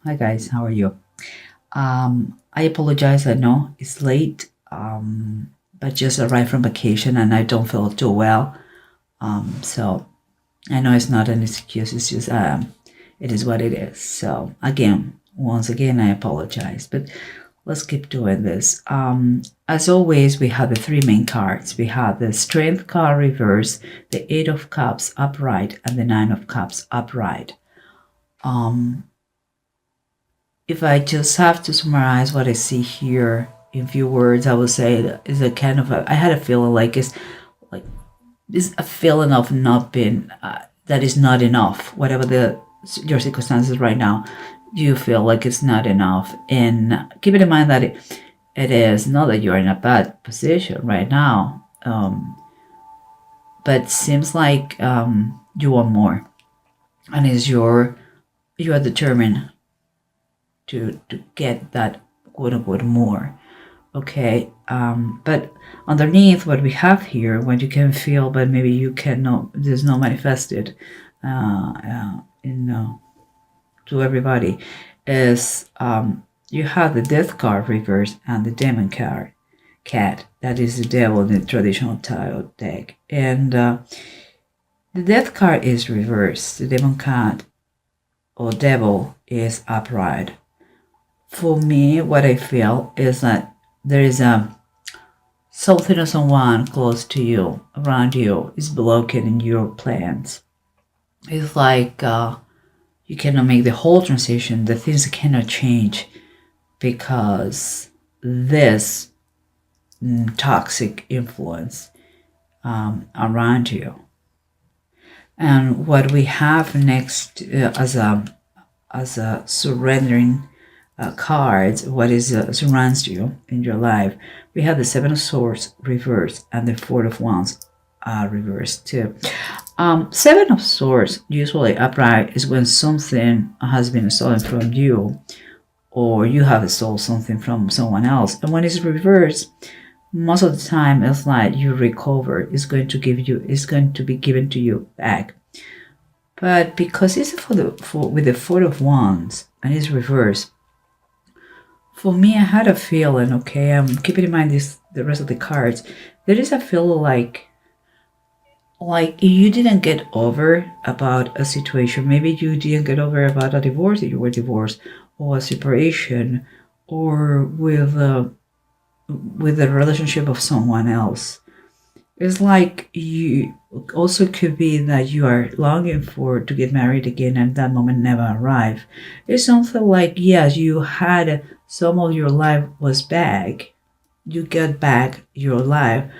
Hi guys, how are you? I apologize. I know it's late, but just arrived from vacation and I don't feel too well. So I know it's not an excuse. It's just it is what it is. So once again, I apologize. But let's keep doing this. As always, we have the three main cards. We have the Strength card reverse, the Eight of Cups upright, and the Nine of Cups upright. If I just have to summarize what I see here in few words, I would say that is a kind of I had a feeling like like it's a feeling of not being that is not enough. Whatever your circumstances right now, you feel like it's not enough. And keeping in mind that it is not that you're in a bad position right now, but seems like you want more, and you are determined to get that quote unquote more. Okay, but underneath what we have here, what you can feel, but maybe you cannot, there's no manifested in to everybody, is you have the Death card reverse and the Demon card, Cat. That is the devil in the traditional tarot deck, and the Death card is reversed. The Demon card or devil is upright. For me, what I feel is that there is something or someone close to you, around you, is blocking your plans. It's like you cannot make the whole transition. The things cannot change because this toxic influence around you. And what we have next as a surrendering cards, what is surrounds you in your life. We have the Seven of Swords reversed and the Four of Wands reversed too. Seven of Swords, usually upright, is when something has been stolen from you, or you have stolen something from someone else. And when it's reversed, most of the time it's like you recover. It's going to be given to you back. But because it's with the Four of Wands and it's reversed, for me, I had a feeling, okay, I'm keeping in mind the rest of the cards. There is a feeling like you didn't get over about a situation. Maybe you didn't get over about a divorce, that you were divorced, or a separation, or with the relationship of someone else. It's like you also could be that you are longing for to get married again and that moment never arrived. It's something like, yes, you had some of your life was back. You get back your life,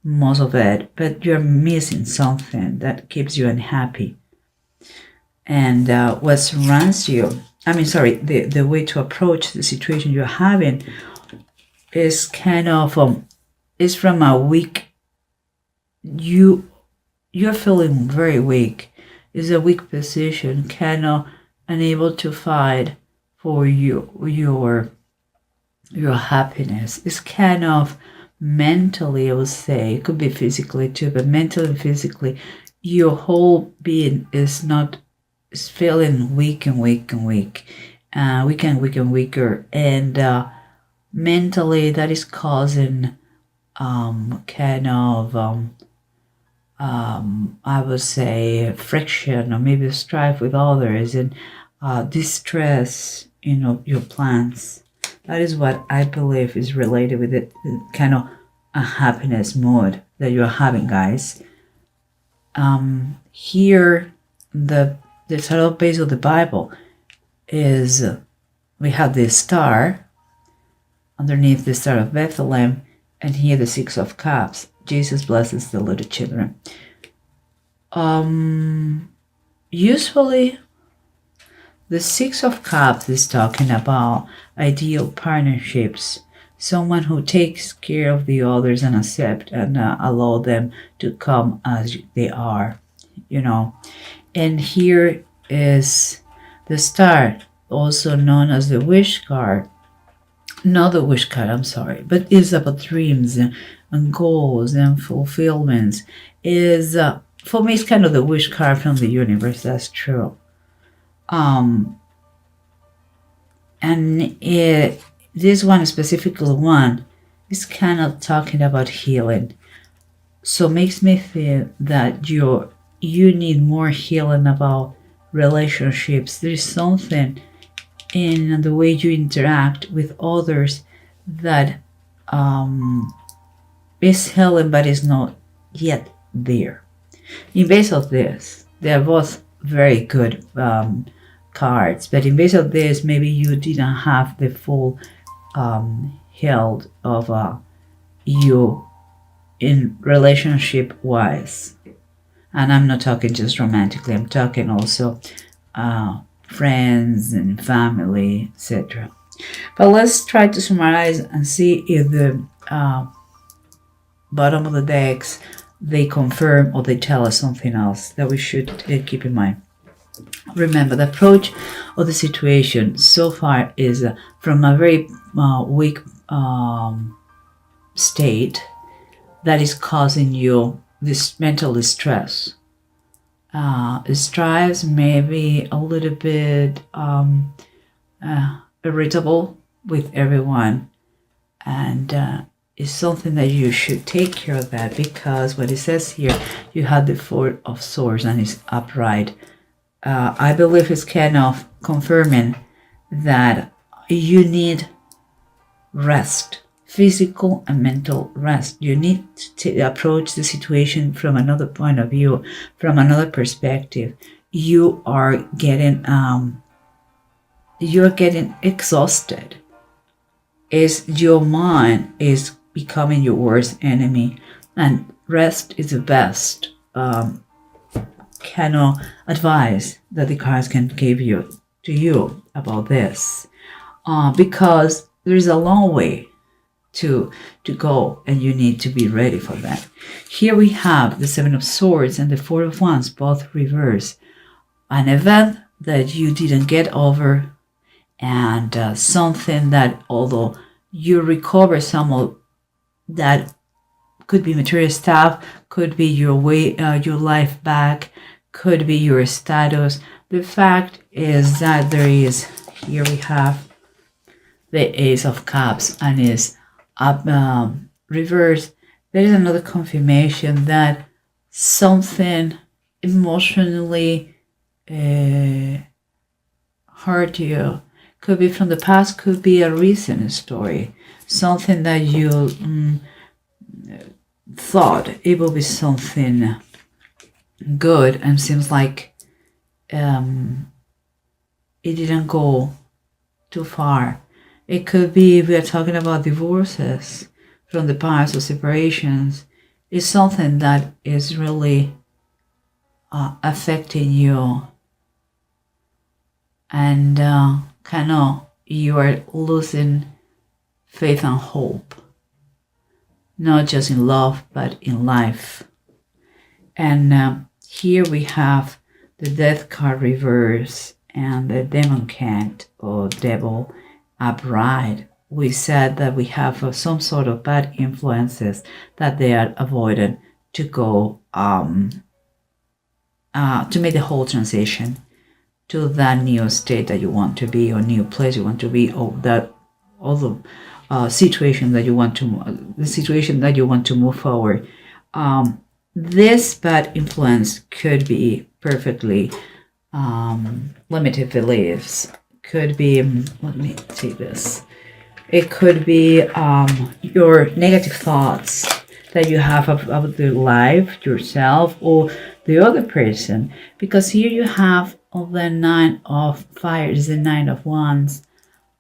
most of it, but you're missing something that keeps you unhappy. And what surrounds you, the way to approach the situation you're having is kind of is from a weak you're feeling very weak. Is a weak position, kind of unable to fight for your happiness. It's kind of mentally, I would say, it could be physically too, but mentally and physically, your whole being is feeling weak and weak and weak, weak and weak and weaker, and mentally that is causing kind of I would say friction or maybe strife with others and distress, your plans. That is what I believe is related with it, kind of a happiness mode that you're having, guys. Here, the title base of the Bible is we have the star underneath the Star of Bethlehem, and here the Six of Cups. Jesus blesses the little children. Usually, the Six of Cups is talking about ideal partnerships, someone who takes care of the others and accept and allow them to come as they are, And here is the Star, also known as the Wish card. Not the wish card, I'm sorry, but it's about dreams and goals and fulfillments. Is for me, it's kind of the wish card from the universe. That's true. And this one, specifically one, is kind of talking about healing. So makes me feel that you need more healing about relationships. There's something in the way you interact with others that is healing but is not yet there. In base of this, they are both very good cards, but in base of this, maybe you didn't have the full health of you in relationship wise. And I'm not talking just romantically, I'm talking also friends and family, etc. But let's try to summarize and see if the bottom of the decks, they confirm or they tell us something else that we should keep in mind. Remember, the approach of the situation so far is from a very weak state that is causing you this mental distress. Stress, maybe a little bit irritable with everyone, and it's something that you should take care of that, because what it says here, you had the Four of Swords and it's upright. I believe it's kind of confirming that you need rest, physical and mental rest. You need to approach the situation from another point of view, from another perspective. You are getting exhausted. Your mind is becoming your worst enemy, and rest is the best kind of advice that the cards can give you to you about this, because there is a long way to go, and you need to be ready for that. Here we have the Seven of Swords and the Four of Wands, both reversed. An event that you didn't get over, and something that, although you recover some of that, could be material stuff, could be your way, your life back, could be your status. The fact is that there is, here we have the Ace of Cups and is up reversed. There is another confirmation that something emotionally hurt you. Could be from the past, could be a recent story, something that you thought it will be something good, and seems like it didn't go too far. It could be, if we are talking about divorces from the past or separations, it's something that is really affecting you, and kind of you are losing faith and hope, not just in love but in life. And here we have the Death card reverse and the Demon Cat or Devil upright. We said that we have some sort of bad influences that they are avoiding to go to make the whole transition to that new state that you want to be, or new place you want to be, or that other situation that you want to, the situation that you want to move forward. This bad influence could be perfectly limited beliefs. Could be, let me take this. It could be your negative thoughts that you have about the life, yourself, or the other person. Because here you have the Nine of Fires, the Nine of Wands,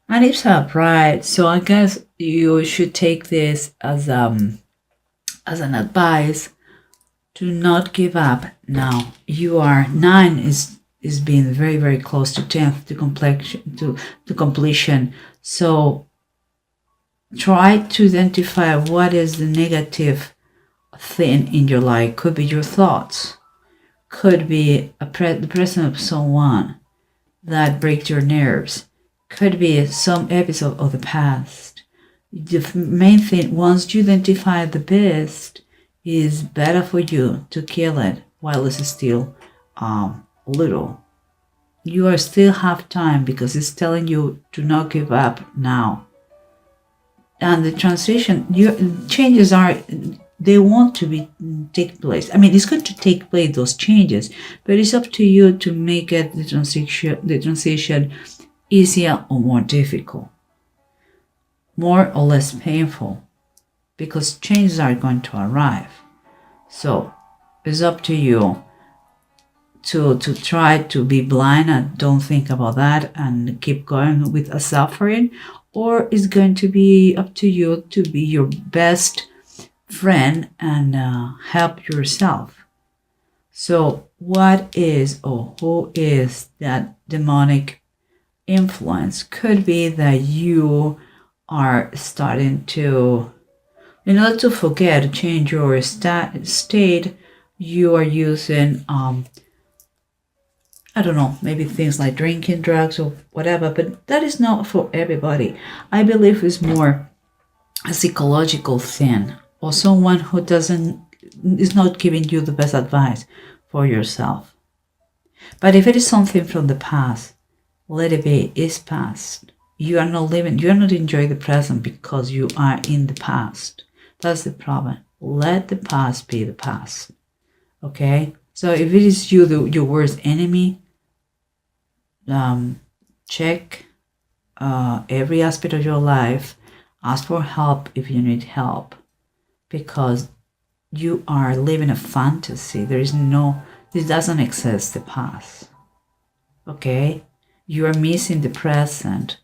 and it's upright. So I guess you should take this as an advice to not give up now. You are 9 is being very, very close to 10th to completion. So try to identify what is the negative thing in your life. Could be your thoughts, could be the presence of someone that breaks your nerves, could be some episode of the past. The main thing, once you identify the best, is better for you to kill it while it's still little. you are still have time because it's telling you to not give up now. And the transition, your changes are, they want to be take place. I mean, it's going to take place, those changes, but it's up to you to make it the transition easier or more difficult, more or less painful, because changes are going to arrive. So it's up to you to try to be blind and don't think about that and keep going with a suffering, or it's going to be up to you to be your best friend and help yourself. So what is or who is that demonic influence? Could be that you are starting to, in order to forget, to change your state, you are using I don't know, maybe things like drinking, drugs, or whatever, but that is not for everybody. I believe it's more a psychological thing, or someone who is not giving you the best advice for yourself. But if it is something from the past, let it be. It's past. You are not enjoying the present because you are in the past. That's the problem. Let the past be the past. Okay? So if it is you, your worst enemy, check every aspect of your life. Ask for help if you need help, because you are living a fantasy. This doesn't exist, the past. Okay? You are missing the present,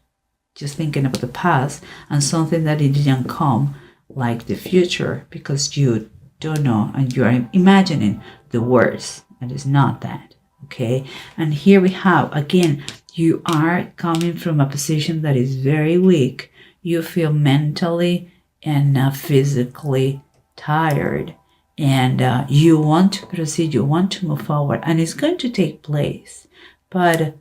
just thinking about the past and something that it didn't come, like the future, because you don't know and you are imagining the worst, and it's not that. Okay? And here we have, again, you are coming from a position that is very weak. You feel mentally and physically tired, and you want to proceed, you want to move forward, and it's going to take place. But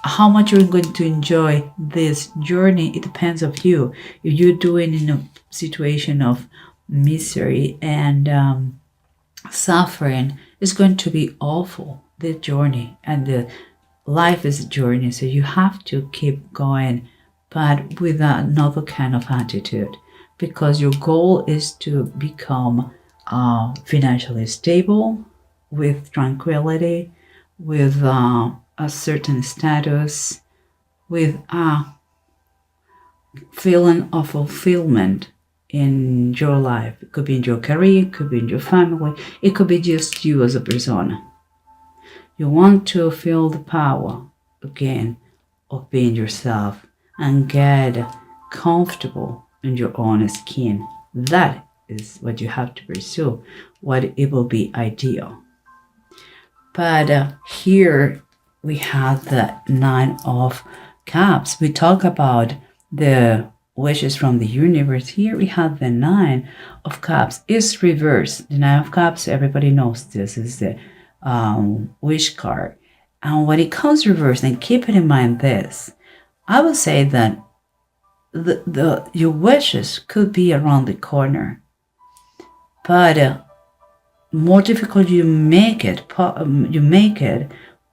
how much you're going to enjoy this journey, it depends of you. If you're doing in a situation of misery and suffering, it's going to be awful, the journey, and the life is a journey, so you have to keep going, but with another kind of attitude, because your goal is to become financially stable, with tranquility, with a certain status, with a feeling of fulfillment in your life. It could be in your career, it could be in your family, it could be just you as a person. You want to feel the power again of being yourself and get comfortable in your own skin. That is what you have to pursue, what it will be ideal. But here we have the Nine of Cups. We talk about the wishes from the universe. Here we have the Nine of Cups. It's reversed. The Nine of Cups, everybody knows this is the wish card. And when it comes reversed, and keep it in mind this, I would say that your wishes could be around the corner, but more difficult you make it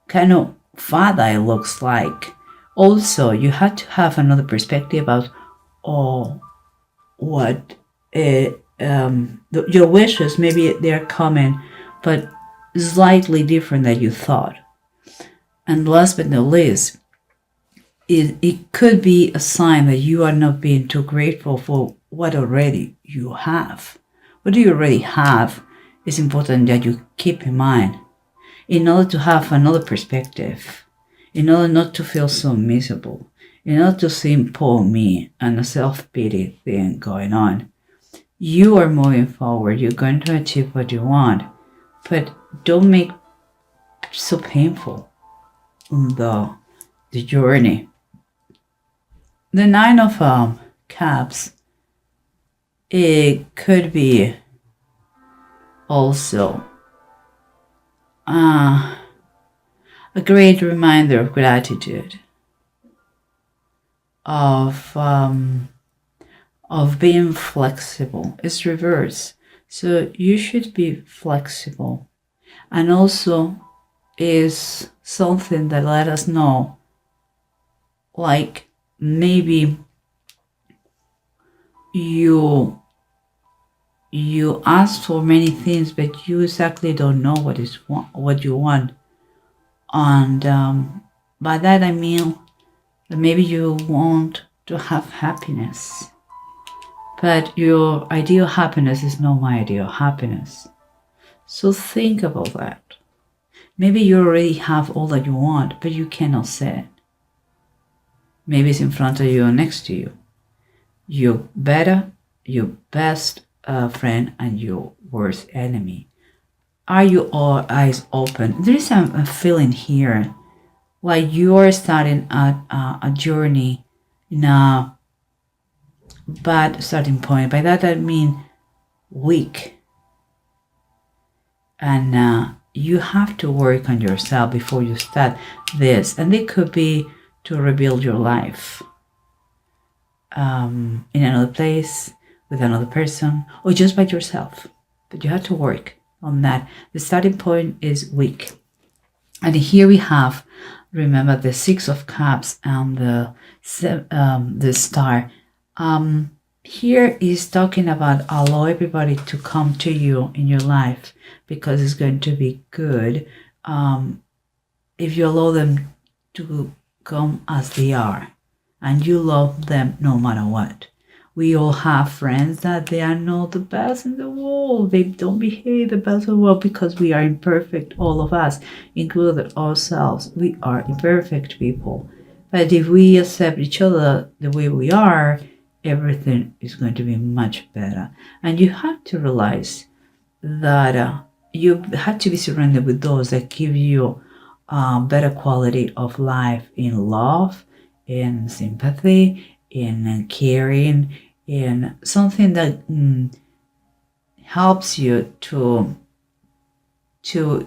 kind of farther it looks like. Also, you have to have another perspective about what your wishes, maybe they're coming, but slightly different than you thought. And last but not least, it could be a sign that you are not being too grateful for what already you have. What you already have is important that you keep in mind in order to have another perspective, in order not to feel so miserable, in order to see poor me and a self-pity thing going on. You are moving forward. You're going to achieve what you want, but don't make it so painful the journey. The Nine of Cups, it could be also a great reminder of gratitude, of being flexible. It's reverse, so you should be flexible, and also is something that let us know, like maybe you ask for many things, but you exactly don't know what you want. And by that I mean that maybe you want to have happiness, but your ideal happiness is not my ideal happiness. So think about that. Maybe you already have all that you want, but you cannot say it. Maybe it's in front of you or next to you. Your best friend and your worst enemy. Are you all eyes open? There is a feeling here like you're starting a journey in a bad starting point. By that I mean weak. And you have to work on yourself before you start this. And it could be to rebuild your life in another place, with another person, or just by yourself. But you have to work on that. The starting point is weak. And here we have, remember, the Six of Cups and the Star. Here is talking about allow everybody to come to you in your life, because it's going to be good if you allow them to come as they are and you love them no matter what. We all have friends that they are not the best in the world. They don't behave the best in the world because we are imperfect, all of us, including ourselves. We are imperfect people. But if we accept each other the way we are, everything is going to be much better. And you have to realize that you have to be surrounded with those that give you better quality of life in love, in sympathy, in caring, in something that helps you to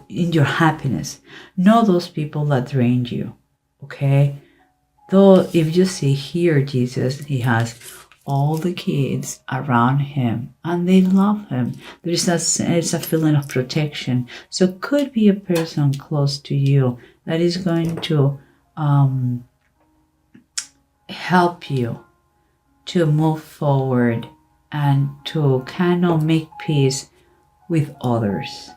in your happiness. Not those people that drain you. Okay? Though if you see here, Jesus, he has all the kids around him and they love him. It's a feeling of protection. So it could be a person close to you that is going to help you to move forward and to kind of make peace with others.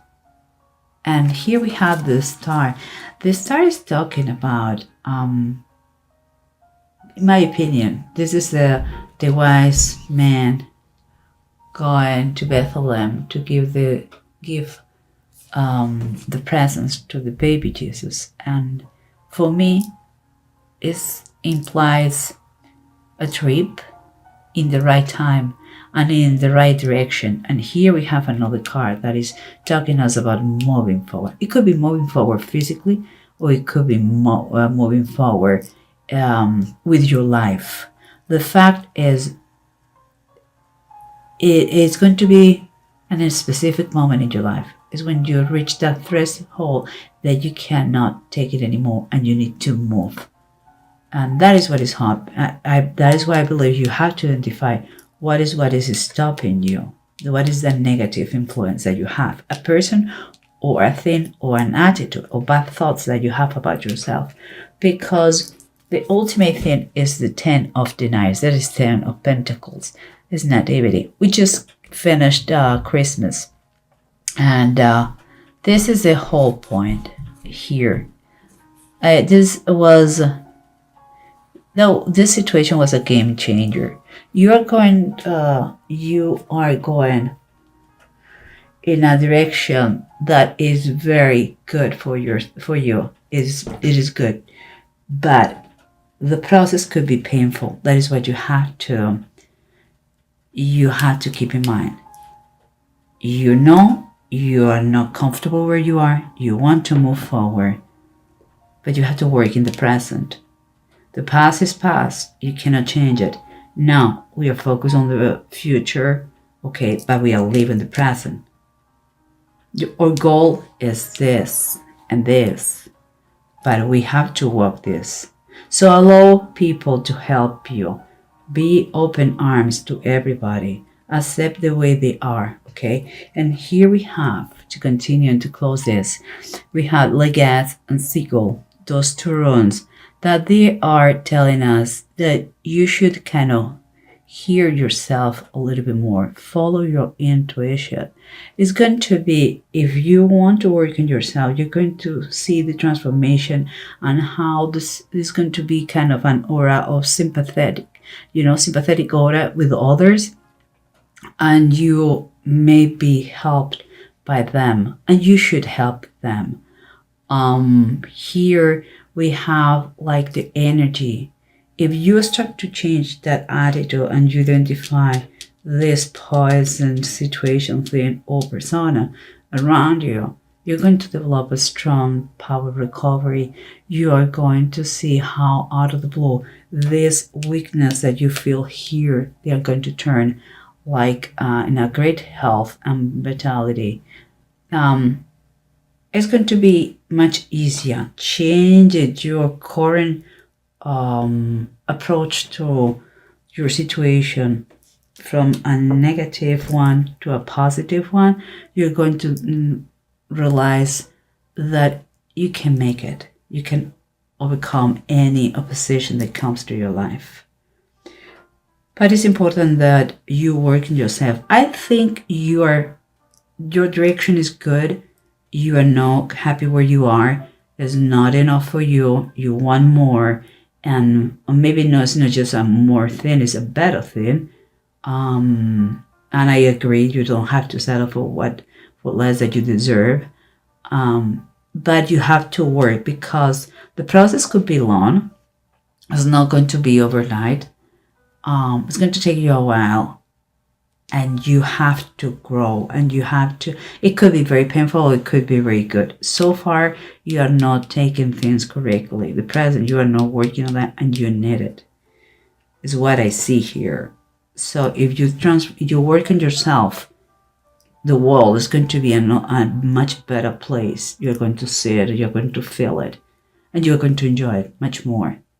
And here we have the Star. The Star is talking about, in my opinion, this is the wise man going to Bethlehem to give the presents to the baby Jesus. And for me, it implies a trip in the right time and in the right direction. And here we have another card that is talking us about moving forward. It could be moving forward physically, or it could be moving forward with your life. The fact is, it's going to be in a specific moment in your life. Is when you reach that threshold that you cannot take it anymore and you need to move. And that is what is hard. That is why I believe you have to identify what is stopping you. What is the negative influence that you have? A person or a thing or an attitude or bad thoughts that you have about yourself. Because the ultimate thing is the 10 of deniers. That is 10 of pentacles. It's nativity. We just finished Christmas. And this is the whole point here. This situation was a game changer. You are going in a direction that is very good for you. It is good, but the process could be painful. That is what you have to keep in mind. You know you are not comfortable where you are. You want to move forward, but you have to work in the present. The past is past. You cannot change it. Now we are focused on the future, okay, but we are living the present. Our goal is this and this, but we have to walk this. So allow people to help you. Be open arms to everybody. Accept the way they are. Okay. And here we have, to continue and to close this, we have Legat and Seagull, those two runes, that they are telling us that you should kind of hear yourself a little bit more, follow your intuition. It's going to be, if you want to work on yourself, you're going to see the transformation and how this is going to be kind of an aura of sympathetic, sympathetic aura with others, and you may be helped by them, and you should help them. Here we have like the energy. If you start to change that attitude and you identify this poison situation, thing, or persona around you, you're going to develop a strong power recovery. You are going to see how out of the blue, this weakness that you feel here, they are going to turn like in a great health and vitality. It's going to be much easier. Change it, your current approach to your situation from a negative one to a positive one. You're going to realize that you can make it. You can overcome any opposition that comes to your life. But it's important that you work in yourself. I think your direction is good. You are not happy where you are. It's not enough for you. You want more. And maybe no, it's not just a more thing, it's a better thing. And I agree, you don't have to settle for less that you deserve. But you have to work, because the process could be long. It's not going to be overnight. It's going to take you a while, and you have to grow, and it could be very painful, it could be very good. So far, you are not taking things correctly. The present, you are not working on that, and you need it, is what I see here. So if you work on yourself, the world is going to be a much better place. You're going to see it, you're going to feel it, and you're going to enjoy it much more.